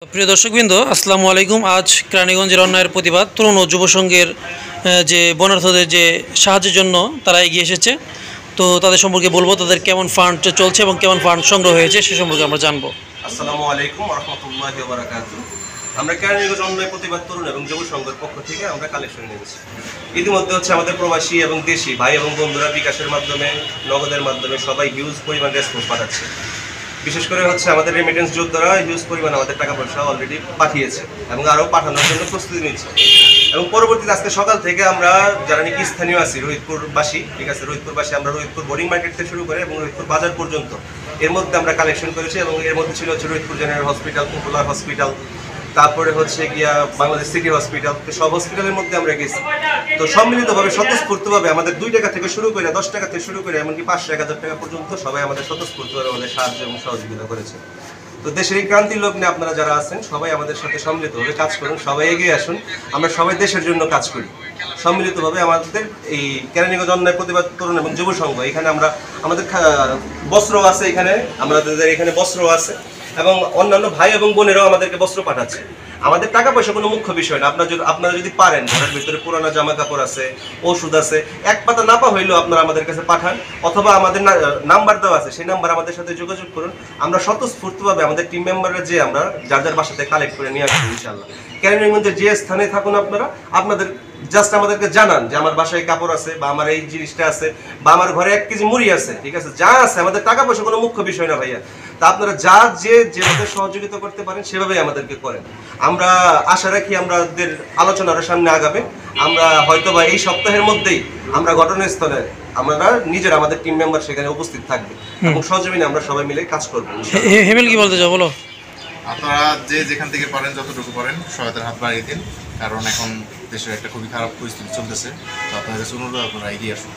প্রিয় দর্শকবৃন্দ, আসসালামু আলাইকুম। আজ কেরানীগঞ্জের অন্যায়ের প্রতিবাদ তরুণ ও যুব সংঘের যে বন্যার্থদের যে সাহায্যের জন্য তারা এগিয়ে এসেছে, তো তাদের সম্পর্কে বলবো, তাদের কেমন ফান্ড চলছে এবং কেমন ফান্ড সংগ্রহ হয়েছে সে সম্পর্কে আমরা জানবো। আসসালামু আলাইকুম ওয়া রাহমাতুল্লাহি ওয়া বারাকাতুহু। আমরা কেরানীগঞ্জ অন্যায় প্রতিবাদ তরুণ এবং যুব সংঘের পক্ষ থেকে আমরা কালেকশন নিয়েছি। ইতিমধ্যে এবং প্রবাসী এবং দেশি ভাই এবং বন্ধুরা বিকাশের মাধ্যমে, নগদের মাধ্যমে সবাই হিউজ পরিমাণ রেসপন্স পাঠাচ্ছে। বিশেষ করে আমাদের রেমিটেন্স যোদ্ধারা হিউজ পরিমাণ আমাদের টাকা পয়সা অলরেডি পাঠিয়েছে এবং আরও পাঠানোর জন্য প্রস্তুতি নিচ্ছে। এবং পরবর্তীতে আজকে সকাল থেকে আমরা যারা নাকি স্থানীয় আছি, রোহিতপুরবাসী, ঠিক আছে, রোহিতপুরবাসী, আমরা রোহিতপুর বোর্ডিং মার্কেট থেকে শুরু করে এবং রোহিতপুর বাজার পর্যন্ত এর মধ্যে আমরা কালেকশন করেছি। এবং এর মধ্যে ছিল Rohitpur general hospital, popular hospital, তারপরে গিয়া বাংলাদেশ সিটি হসপিটাল, তো সব হসপিটালের মধ্যে আমরা গেছি। তো সম্মিলিতভাবে স্বতঃস্ফূর্তভাবে আমাদের 2 টাকা থেকে শুরু করে 10 টাকা থেকে শুরু করে এমনকি 500-1000 টাকা পর্যন্ত সবাই আমাদের স্বতঃস্ফূর্তভাবে আমাদের সাহায্য এবং সহযোগিতা করেছে। তো দেশের এই ক্রান্তির লগ্নে আপনারা যারা আছেন সবাই আমাদের সাথে সম্মিলিতভাবে কাজ করুন, সবাই এগিয়ে আসুন, আমরা সবাই দেশের জন্য কাজ করি সম্মিলিতভাবে। আমাদের এই কেরানীগঞ্জ অন্যায় প্রতিবাদ তরুণ এবং যুব সংঘ, এখানে আমাদের বস্ত্র আছে, এখানে আমাদের এখানে বস্ত্র আছে এবং অন্যান্য ভাই এবং বোনেরাও আমাদেরকে বস্ত্র পাঠাচ্ছে। আমাদের টাকা পয়সা কোনো মুখ্য বিষয় না। আপনারা যদি পারেন, ঘরের ভিতরে পুরানো জামা কাপড় আছে, ওষুধ আছে, এক পাতা নাপা হইলেও আপনারা আমাদের কাছে পাঠান, অথবা আমাদের নাম্বার দেওয়া আছে, সেই নাম্বার আমাদের সাথে যোগাযোগ করুন। আমরা স্বতঃস্ফূর্তভাবে আমাদের টিম মেম্বাররা যে আমরা যার যার বাসাতে কালেক্ট করে নিয়ে আসবো ইনশাআল্লাহ। কেরানীগঞ্জের যে স্থানে থাকুন আপনাদের জাস্ট আমাদেরকে জানান যে আমার বাসায় কাপড় আছে, বা আমার এই জিনিসটা আছে, বা আমার ঘরে 1 কেজি মুড়ি আছে, ঠিক আছে, যা আছে। আমাদের টাকা পয়সা কোনো মুখ্য বিষয় না ভাইয়া। তা আপনারা যেভাবে সহযোগিতা করতে পারেন সেভাবেই আমাদেরকে করেন। আমরা আশা রাখি আমাদের আলোচনা আরো সামনে আগাবে। আমরা হয়তোবা এই সপ্তাহের মধ্যেই আমরা ঘটনাস্থলে আমাদের টিম মেম্বার সেখানে উপস্থিত থাকবে এবং সহযোগিতা আমরা সবাই মিলে কাজ করবো। হেমেল কি বলতে চাও, বলো। আপনারা যেখান থেকে পারেন, যতটুকু পারেন সহায়তার হাত বাড়িয়ে দিন, কারণ এখন দেশের একটা খুবই খারাপ পরিস্থিতি চলতেছে। তো আপনাদের কাছে অনুরোধ, আপনারা এগিয়ে আসুন।